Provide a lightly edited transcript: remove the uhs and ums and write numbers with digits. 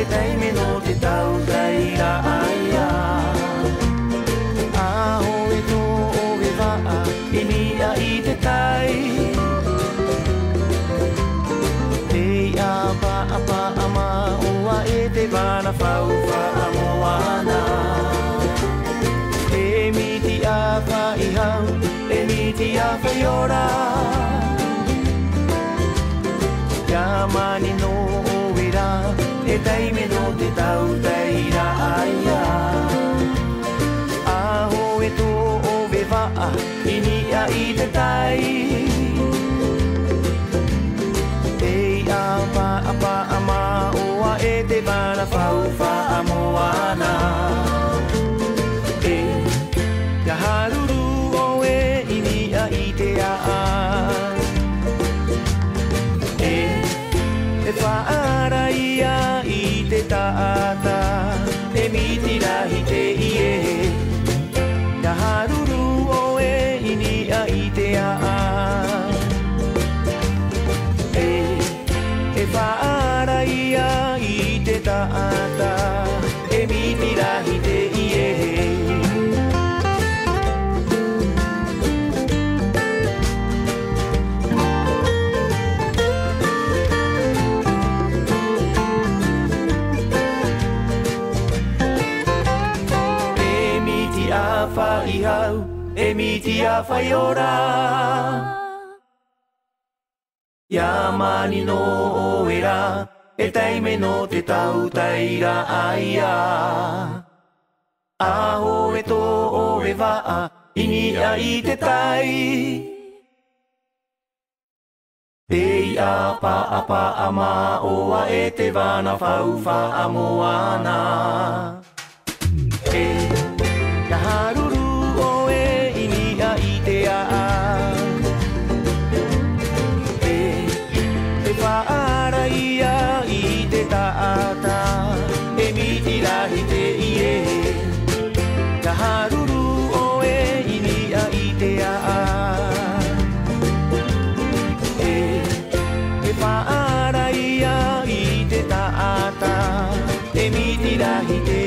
えたいめのてたうたいらあいやあおえとおえばえにあいてたいえいあぱあぱあまおわえてばなファウファあもわなえみてあぱいはうえみてあぱよら山にの上らえたいめのてたうたいらあいやあおえとおべばいにあいてたいえいあぱあぱあまおわえてばなファウファあもわなえやはるるおえいにあいてやファライヤイテタタエミティラヒテイエヤハルルオエイニアイテヤファライヤイテタタエミティラヒテイエファイハウエミティアファヨラ山にのえらえたいめのてたうたいらあいやあおえとおえばいにあいてたいえいあぱあぱあまおわえてばなファウファあもわなやはるるおえいにあいてやファライヤいてたたえみてらひていえやはるるおえいにあいてやファライヤいてたたえみてらひて